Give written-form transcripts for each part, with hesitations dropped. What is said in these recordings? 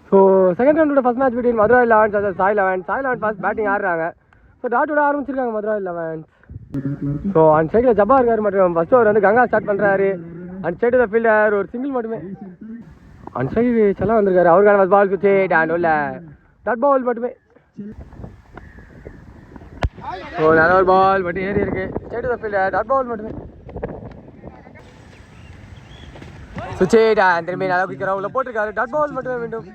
So second ரவுண்டோட first match between Madurai elevens அது Sai elevens first batting ஆடுறாங்க. ஸோ டாட்டோட ஆரம்பிச்சிருக்காங்க மதுரை லெவன்ஸ். ஸோ அந்த சைடில் ஜப்பா இருக்கார் மற்றும் ஃபர்ஸ்ட் ஓவர் வந்து கங்கா ஸ்டார்ட் பண்ணுறாரு. அந்த சைடு ஃபீல்டர் ஒரு சிங்கிள் மட்டுமே. அந்த சைடு செல்லாம் வந்திருக்காரு. அவருக்கான ஃபர்ஸ்ட் பால் சுவிட்ச் அண்ட் உள்ள டாட் பால் மட்டுமே. ஸோ நல்ல ஒரு பால் மட்டும் ஏறி இருக்கு. சைடு ஃபீல்டர் டாட் பால் மட்டுமே. சுவிட்ச் திரும்பி நல்லா குயிக்கரா உள்ள போட்டிருக்காரு. டாட் பால் மட்டுமே வேண்டும்.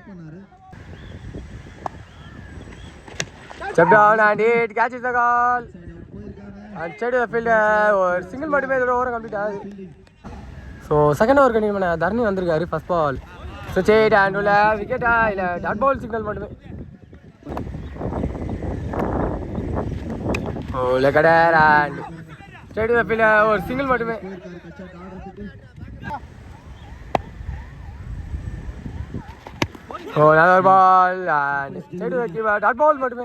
Step down and it catches the ball. And side of the field ஒரு சிங்கிள் மட்டுமே இதோட ஓவர் கம்ப்ளீட் ஆகுது. ஸோ செகண்ட் ஓவர் கண்டிப்பாக தர்ணி வந்திருக்காரு. ஃபர்ஸ்ட் பால் சுவிட்ச் அண்ட் உள்ள விக்கெட்டா இல்லை டாட் பால் சிக்னல் மட்டுமே. ஓ leg cutter and side off the field ஒரு சிங்கிள் மட்டுமே. ஓ நல்ல ஒரு ball and side off the keeper dot ball மட்டுமே.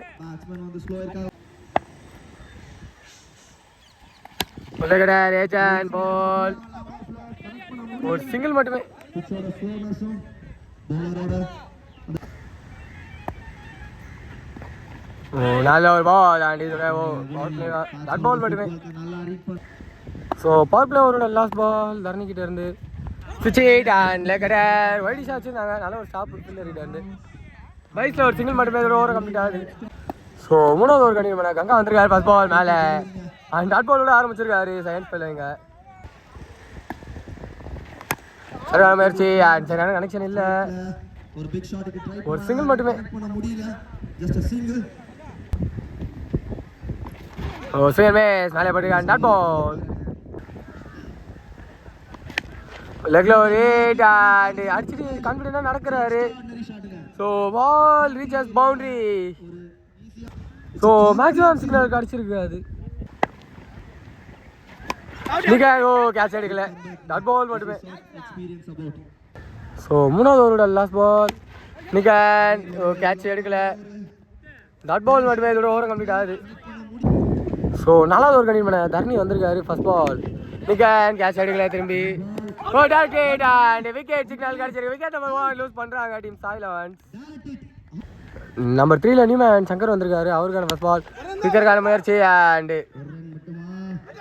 லெக்கடர் ஏஜன் பால் ஒரு சிங்கிள் மட்டுமே. நல்ல ஒரு பால் அண்ட் இதோட டாட் பால் மட்டுமே. ஸோ பவர் பிளே அவரோட லாஸ்ட் பால் தரணிக்கிட்ட இருந்து சுவிட்ச் அண்ட் லெக்கடர் வைடி ஷாட் வச்சுருந்தாங்க. நல்ல ஒரு ஸ்டாப் ஃபீல்டர்கிட்ட இருந்து பைஸில் ஒரு சிங்கிள் மட்டுமே இதோட ஓவர் கம்ப்ளீட் ஆகுது. ஸோ மூணாவது ஓவர் கண்டிப்பாக கங்கா வந்திருக்காரு. ஃபர்ஸ்ட் பால் மேலே அண்ட் டாட் பாலோட ஆரம்பிச்சிருக்காரு. செகண்ட் ஸ்பெல்ல இங்கே சரியான முயற்சி அண்ட் சரியான கனெக்ஷன் இல்லை. ஒரு சிங்கிள் மட்டுமே. ஓ ஸ்வியர் மேஸ் மேலே போட்டு டாட் பால் லெக்ல ஒரு ஹிட் அண்ட் அடிச்சுட்டு கான்ஃபிடென்ட்டாக நடக்கிறாரு. ஸோ பால் ரீச்சஸ் பவுண்டரி. ஸோ மேக்ஸிமம் சிக்னலுக்கு அடிச்சிருக்கு அது. ஓ கேட்ச் எடுக்கல டாட் பால் மட்டுமே. ஸோ மூணாவது ஓவரோட லாஸ்ட் பால் நிகன் கேட்ச் எடுக்கல டாட் பால் மட்டுமே இதோட ஓவர் கம்ப்ளீட் ஆகுது. ஸோ நாலாவது ஓவர் கண்டிப்பாக தர்ணி வந்திருக்காரு. ஃபர்ஸ்ட் பால் நிகன் கேட்ச் எடுக்கல. திரும்பி விக்கெட் சிக்னல் கிடச்சிருக்கு. விக்கெட் நம்பர் 1 லூஸ் பண்ணுறாங்க டீம் சாய் லெவன்ஸ். நம்பர் 3ல நியூமேன் சங்கர் வந்திருக்காரு. அவருக்கான ஃபர்ஸ்ட் பால் ஸ்பீக்கருக்கான முயற்சி அண்ட்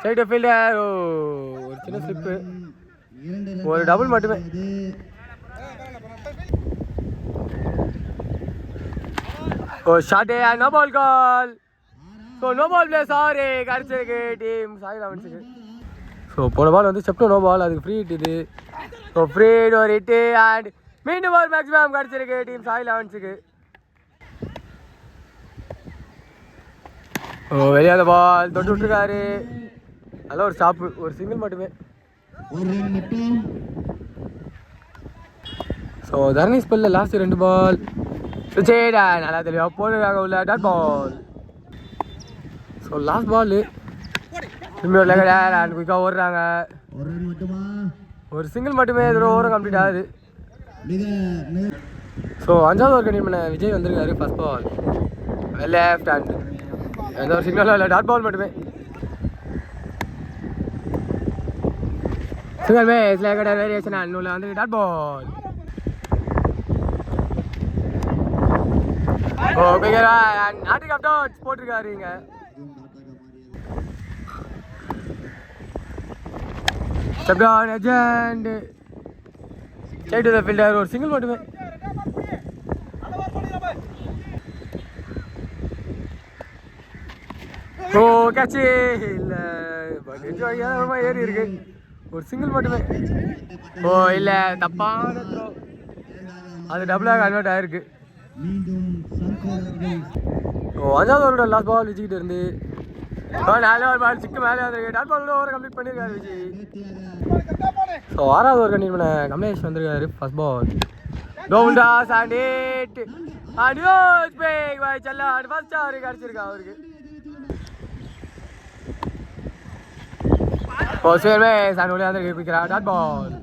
சைடு ஃபீல்டர் ஒரு சின்ன ஸ்லிப்பு ஒரு டபுள் மட்டுமே. ஓ shot no ball call. So no ball play சாரி கிடச்சிருக்கு டீம் சாய் லெவன்ஸுக்கு. ஸோ போன பால் வந்து ஸ்டெப்னோ நோ பால் அதுக்கு ஃப்ரீ ஹிட் இது. ஸோ ஃப்ரீ ஹிட் ஒரு ஹிட்டு அண்ட் மீண்டும் பால் மேக்ஸிமம் கிடச்சிருக்கு டீம் சாய் லெவன்ஸுக்கு. ஓ வெளியாத பால் தொட்டு விட்டுருக்காரு. நல்ல ஒரு ஸ்டாப்பு ஒரு சிங்கிள் மட்டுமே. ஸோ தர்ணி ஸ்பெல்ல லாஸ்ட் 2 பால் சுச்சேடா நல்லா தெளிவாக போடுறாங்க உள்ள dot ball. So last ball திரும்பி ஒரு லெக்கடர் அண்ட் குயிக்காக ஓடுறாங்க. ஒரு சிங்கிள் மட்டுமே இதோட ஓவர் கம்ப்ளீட் ஆகுது. ஸோ அஞ்சாவது ஓவர் கண்டிப்பாக விஜய் வந்திருக்காரு. ஃபர்ஸ்ட் பால் லெஃப்ட் ஹேண்ட் எந்த ஒரு சிக்னலும் இல்லை டாட் பால் மட்டுமே. சிங்கிள் மேஸ் லெக்கடர் வேரியேஷன் அண்ட் உள்ள வந்து டாட் பால். ஓ பிகரா அண்ட் நாட்டிக் ஆஃப் டாட்ஸ் போட்டிருக்காரு இங்கே. Step down agent side to the fielder ஒரு சிங்கிள் மட்டுமே. ஓ கேட்ச் இல்லை பக்கெட் வழியாக ஏறி இருக்கு. ஒரு சிங்கிள் மட்டுமே. ஓ இல்லை தப்பான த்ரோ அது டபுளாக கன்வெர்ட் ஆகிருக்கு. ஓ அஞ்சாவது ஓவரோட லாஸ்ட் பால் விஜய்கிட்ட இருந்து நல்ல ஒரு பால் சிக்கு மேலே வந்துருக்கு. டாட் பாலோட ஓவர் கம்ப்ளீட் பண்ணியிருக்காரு விஜய். ஸோ ஆறாவது ஓவர் கண்டிப்பாக கமலேஷ் வந்திருக்காரு. First ball down toss and hit and use big by செல்லா அண்ட் ஃபர்ஸ்ட் ஓவர் கிடச்சிருக்கு அவருக்கு. ஓ சேர்வே சார் உள்ளே வந்து குயிக்கிறா dot ball.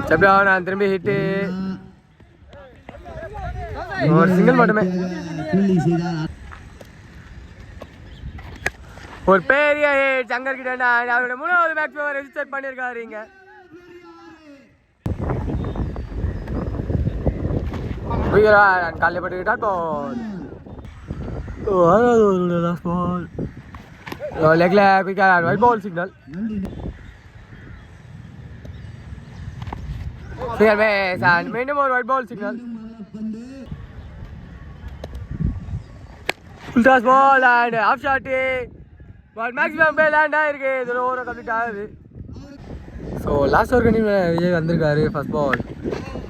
Step down and திரும்பி ஹிட்டு ஒரு சிங்கிள் மட்டுமே. ஒரு பெரிய ஹிட் சங்கர் கிட்ட அவரோட 3வது மேட்ச் ரெஜிஸ்டர் பண்ணியிருக்காரு இங்க. காலையில் பட்டு டாட் பால். ஆறாவது ஒரு லாஸ்ட் பால். லெக்ல குயிக்காக ஒயிட் பால் சிக்னல். மீண்டும் ஒரு wide ball signal. Full toss ball and off shot. Ball maximum போய் லேண்ட் ஆகிருக்கு. இதில் ஓவரம் கம்ப்ளீட் ஆகுது. ஸோ லாஸ்ட் ஓவர் கண்டி விஜய் வந்திருக்காரு. First ball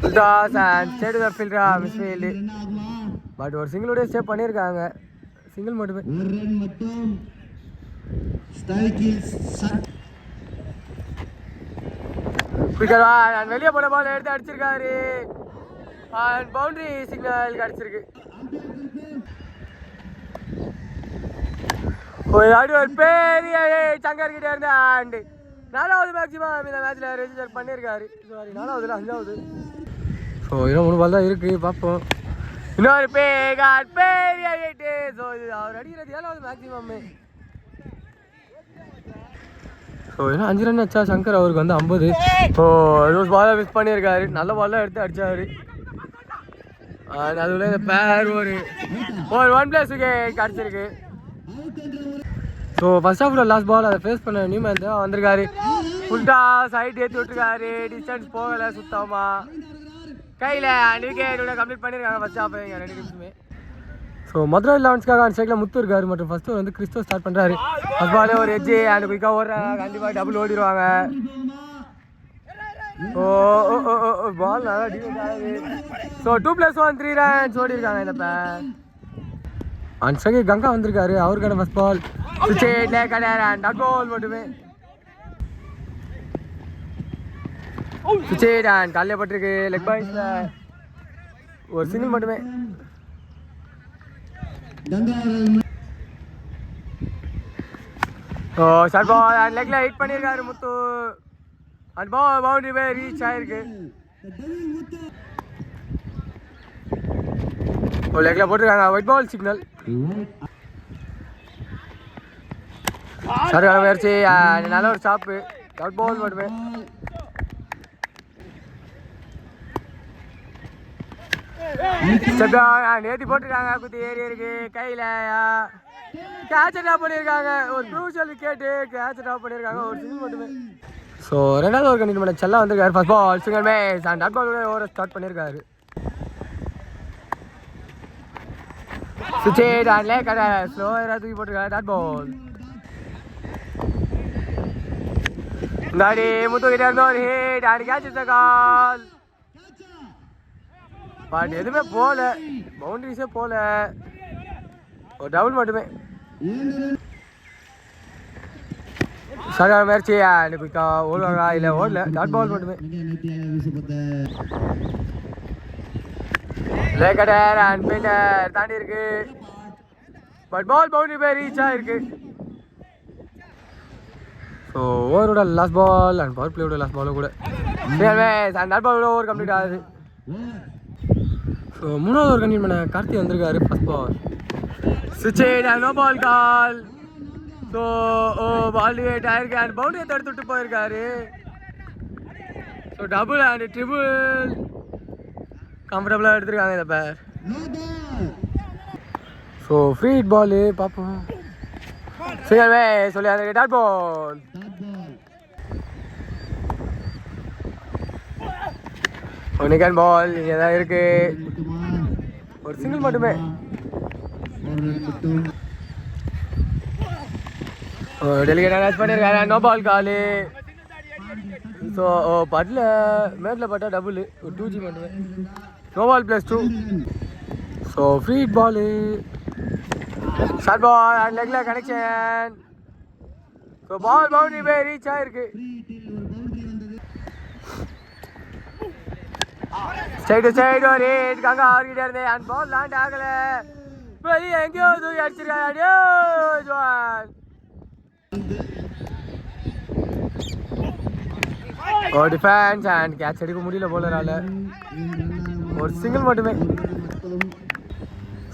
full toss and ஸ்டேட் த ஃபீல்டரா மிஸ் ஃபீல்டு. பட் ஒரு சிங்கிளோடய ஸ்டேப் பண்ணியிருக்காங்க. சிங்கிள் மட்டுமே. வெளியே போன பால் எடுத்து அடிச்சிருக்காரு. பவுண்டரி சிக்னல் கிடைச்சிருக்கு. ஒரு பெரிய சங்கர் கிட்ட இருந்து அண்ட் 4வது மேக்ஸிமம் இந்த மேட்ச்ல ரெஜிஸ்டர் பண்ணியிருக்காரு. சாரி 4வதுல 5வது. ஸோ இன்னும் 3 பால் தான் இருக்கு. பார்ப்போம். இன்னொரு பெரிய ஹிட்டு. ஸோ இது அவர் அடிக்கிறது 7வது மேக்ஸிமம். ஸோ ஏன்னா 5 ரன் அடிச்சா சங்கர் அவருக்கு வந்து 50. ஸோ ரோஸ் பாலை மிஸ் பண்ணியிருக்காரு. நல்ல பால்லாம் எடுத்து அடிச்சாரு. அதுல இந்த பேர் ஒரு 1+ கிடச்சிருக்கு. ஸோ ஃபர்ஸ்ட் ஹாஃப்ல லாஸ்ட் பால் அதை ஃபேஸ் பண்ண நியூமேன் தான் வந்திருக்காரு. ஃபுல்டா சைட் ஏற்றி விட்டுருக்காரு. டிஸ்டன்ஸ் போகலை சுத்தமா. கையில் விக்கெட்டோட கம்ப்ளீட் பண்ணியிருக்காங்க ஃபர்ஸ்ட் ஹாஃப் 2 நிமிஷமே. ஸோ மதுரை 11ஸ்க்காக அந்த சைடில் முத்து இருக்காரு. மற்றும் ஃபர்ஸ்ட் வந்து கிறிஸ்டோ ஸ்டார்ட் பண்ணுறாரு. ஃபர்ஸ்ட் பாலே ஒரு எட்ஜி அண்ட் குயிக்காக ஓடுறாங்க. கண்டிப்பாக டபுள் ஓடிடுவாங்க. பால் நல்லா டிஃபெண்ட் ஆகுது. ஸோ 2+1 3 ரன்ஸ் ஓடி இருக்காங்க இந்த பேர். அந்த சைடு கங்கா வந்திருக்காரு. அவருக்கான ஃபர்ஸ்ட் பால் டாட் பால் மட்டுமே. சுச்சேட் அண்ட் காலையில் பட்டிருக்கு. லெக் பாயிண்ட்ஸ்ல ஒரு சிங்கிள் மட்டுமே. ஷார்ட் பால் அண்ட் லெக்ல ஹிட் பண்ணியிருக்காரு முத்து. அண்ட் பால் பவுண்டரி போய் ரீச் ஆயிருக்கு. லெக்ல போட்டிருக்காங்க. Wide ball signal. சரியான முயற்சி. நல்ல ஒரு ஸ்டாப்பு. டாட் பால் மட்டுமே. நேத்தி போட்டிருக்காங்க. குத்தி ஏறி இருக்கு. கையில கேட்ச் ட்ராப் பண்ணியிருக்காங்க. ஒரு க்ரூஷியல் விக்கெட் கேட்ச் ட்ராப் பண்ணியிருக்காங்க. ஒரு சிங்கிள் மட்டுமே. ஸோ 2வது ஓவர் கண்டினியூ பண்ண செல்லா வந்திருக்காரு. First ball single match and dot பாலோட ஓவரை ஸ்டார்ட் பண்ணியிருக்காரு. சுச்சேட் அண்ட் லேக் ஸ்லோவராக தூக்கி போட்டிருக்காரு. Dot ball. முன்னாடி முத்து கிட்ட இருந்த ஒரு hit and catch the call. But எதுவுமே போல. பவுண்டரிஸே போல. ஒரு டபுள் மட்டுமே. சரியான முயற்சி. குயிக்கா ஓடுவாங்க. இல்லை ஓடல. டாட் பால் மட்டுமே. லேக்கடர் அண்ட் பீட்டர் தாண்டி இருக்கு. பட் பால் பவுண்டரி போய் ரீச் ஆகிருக்கு. ஸோ ஓவரோட லாஸ்ட் பால் அண்ட் பவர் பிளேயோட லாஸ்ட் பாலும் கூட டாட் பாலோட ஓவர் கம்ப்ளீட் ஆகுது. ஸோ 3வது ஓவர் கண்டினியூ பண்ண கார்த்தி வந்திருக்காரு. ஃபர்ஸ்ட் பால் சுச்சேட் and no ball call. So ball டிவேட் ஆயிருக்கு அண்ட் பவுண்டரியை தடுத்துட்டு போயிருக்காரு. ஸோ டபுள் அண்ட் ட்ரிபிள் கம்ஃபர்டபுளாக எடுத்துருக்காங்க இந்த பேர். ஸோ ஃப்ரீ ஹிட் பாலு பார்ப்போம். சரியாவே சொல்லி அந்த டாட் பால். ஒனிகன் பால் இங்கே தான் இருக்கு. ஒரு சிங்கிள் மட்டுமே. டெலிகேட் அனௌன்ஸ் பண்ணியிருக்காரு. No ball call. ஸோ பட்டில் மேட்டில் பட்டா டபுள் ஒரு 2G மட்டுமே. No ball +2. So free hit ball. Short ball and லெக்ல கனெக்ஷன். ஸோ பால் பவுண்டரி போய் ரீச் ஆயிருக்கு. சைடு சைடு ஒரு ஹிட் கங்கா அவர்கிட்ட இருந்து அண்ட் பால் லேண்ட் ஆகல. வெளியே எங்கேயோ தூக்கி அடிச்சிருக்காரு. டிஃபென்ஸ் அண்ட் கேட்ச் எடுக்க முடியல போலரால. ஒரு சிங்கிள் மட்டுமே.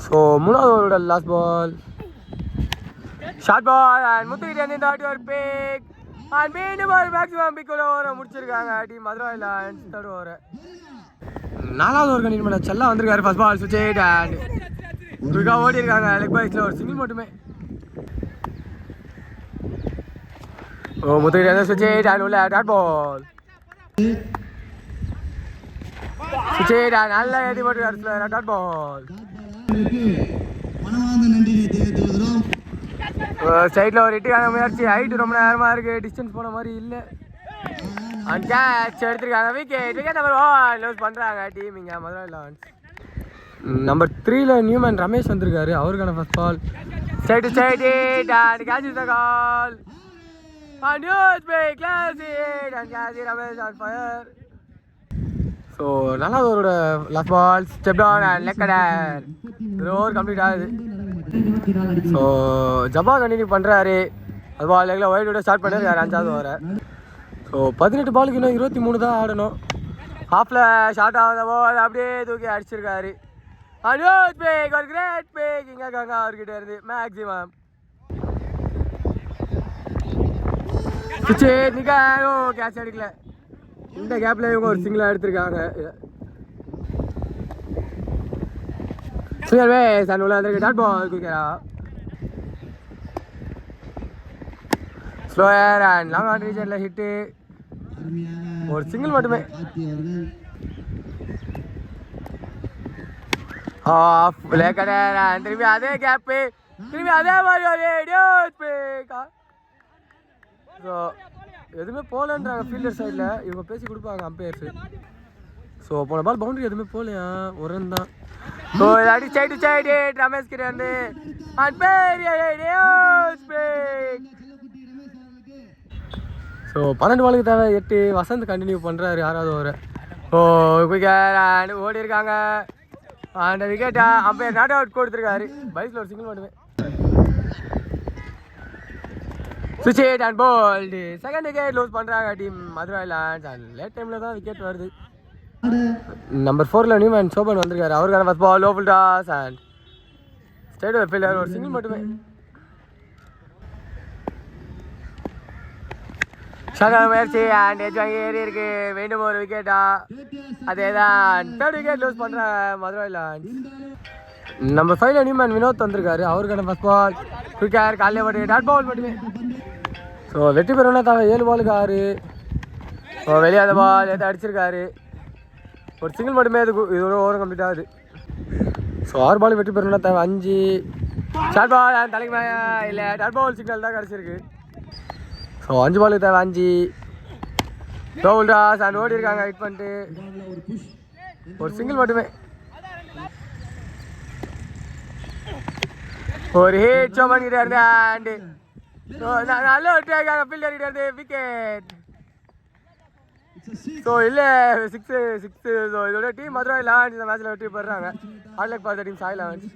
ஸோ 3வது ஓவரோட last ball. Short ball and முத்துக்கிட்ட இருந்து இந்த வாட்டி ஒரு பிக் அண்ட் மீண்டும் ஒரு மேக்ஸிமம் பிக்கோட ஓவரை முடிச்சிருக்காங்க டீம் மதுரை லைன்ஸ். 3rd ஓவரை 4வது ஓவர் கண்டினியூ பண்ண செல்லா வந்திருக்காரு. ஃபர்ஸ்ட் பால் சுவிட்ச் ஹிட் அண்ட் குயிக்கா ஓடி இருக்காங்க. லெக் பாய்ஸ்ல ஒரு சிங்கிள் மட்டுமே. ஓ முத்துக்கிட்ட சுவிட்ச் ஹிட் அண்ட் உள்ள டாட் பால். சுவிட்ச் ஹிட் அண்ட் நல்ல ஏத்தி போட்டுருக்காரு டாட் பால். சைட்ல ஒரு ஹிட்டுக்கான முயற்சி. ஹைட் ரொம்ப நேரமா இருக்கு. டிஸ்டன்ஸ் போன மாதிரி இல்லை. அண்ட் கேட்ச் எடுத்திருக்காங்க. விக்கெட் நம்பர் 1 லூஸ் பண்றாங்க டீம் இங்க மதுரை லான்ஸ். நம்பர் 3ல நியூமன் ரமேஷ் வந்திருக்காரு. அவருக்கான first ball straight hit and catch is the call. And news by class hit and catch Ramesh on fire. So நல்லாவதோட last ball step down and leg cutter. Over complete ஆகுது. So ஜபா continue பண்ணுறாரு. அது பால் லெக்கில் white start பண்ணிருக்காரு 5வது ஓவரை. So 18 பாலுக்கு இன்னும் 23 தான் ஆடணும். ஹாஃபில் ஷார்ட் ஆகாத பால் அப்படியே தூக்கி அடிச்சிருக்காரு. அனியோத் பேக் ஒரு கிரேட் பேக் இங்கே கங்கா அவர்கிட்ட இருந்து மேக்ஸிமம் நிற்காரும் கேட்ச் அடிக்கல. இந்த கேப்பில் இவங்க ஒரு சிங்கிளாக எடுத்திருக்காங்க. சுயர்வே சன் உள்ள வந்திருக்கு. டாட் பால் குயிக்கரா ஸ்லோயர் அண்ட் லாங் ஆன் ரீஜனில் ஹிட்டு. ஒரு சிங்கிள் மட்டுமே. ஆஃப் லேக்கடர் அண்ட் திரும்பி அதே கேப்பு. திரும்பி அதே மாதிரி ஒரு நியூஸ் பேக். ஸோ எதுவுமே போகலன்றாங்க ஃபீல்டர் சைடில். இவங்க பேசி கொடுப்பாங்க அம்பையர்ஸு. ஸோ போன பால் பவுண்டரி எதுவுமே போகலையா ஒரு ரன் தான். ஸோ இதாட்டி சைடு ரமேஷ் கிட்ட இருந்து அண்ட் பெரிய நியூஸ் பேக். ஸோ 12 பாலுக்கு தேவை 8. வசந்த் கண்டினியூ பண்ணுறாரு 6வது ஓவரை. ஸோ குயிக்கர் அண்ட் ஓடி இருக்காங்க. அந்த விக்கெட்டை அம்பையர் நாட் அவுட் கொடுத்துருக்காரு. பைஸில் ஒரு சிங்கிள் மட்டுமே. சுவிட்ச் hit and bowled. Second wicket lose பண்ணுறாங்க team Madurai lions. And late டைமில் தான் விக்கெட் வருது. நம்பர் 4ல நியூமன் சோபன் வந்திருக்காரு. அவருக்கான first ball low full toss and straight fielder ஒரு சிங்கிள் மட்டுமே. ஷார்ட் முயற்சி அண்ட் எட்ஜ் வாங்கி ஏறி இருக்கு. மீண்டும் ஒரு விக்கெட்டா. அதே தான் 3rd விக்கெட் லூஸ் பண்ணுறாங்க மதுரை லான்ஸ். நம்பர் 5ல நியூமன் வினோத் வந்திருக்காரு. அவருக்கான ஃபர்ஸ்ட் பால் குயிக்கர் காலையில் போட்டு டாட் பால் மட்டுமே. ஸோ வெற்றி பெறணும்னா தேவை 7 பாலுக்கு 6. ஸோ வெளியாத பால் எடுத்து அடிச்சிருக்காரு. ஒரு சிங்கிள் மட்டுமே இதோட ஓவர் கம்ப்ளீட் ஆகுது. ஸோ 6 பால் வெற்றி பெறணும்னா தேவை 5. ஷார்ட் பால் அண்ட் தலைக்கு மேயா இல்லை டாட் பால் சிக்னல் தான் கிடச்சிருக்கு. ஸோ 5 பாலுக்கு தேவை 5. டபுள் டாஸ் அண்ட் ஓடி இருக்காங்க. ஹிட் பண்ணிட்டு ஒரு சிங்கிள் மட்டுமே. ஒரு ஹிட் சோமன் கிட்ட இருந்து அண்ட் நல்ல ஒரு இருக்காங்க ஃபீல்டர் கிட்ட இருந்து விக்கெட். ஸோ இல்லை 6. ஸோ இதோட டீம் மதுரை லான்ஸ் இந்த மேட்ச்சில் வெற்றி பெறுறாங்க. All like for the team Sai lance.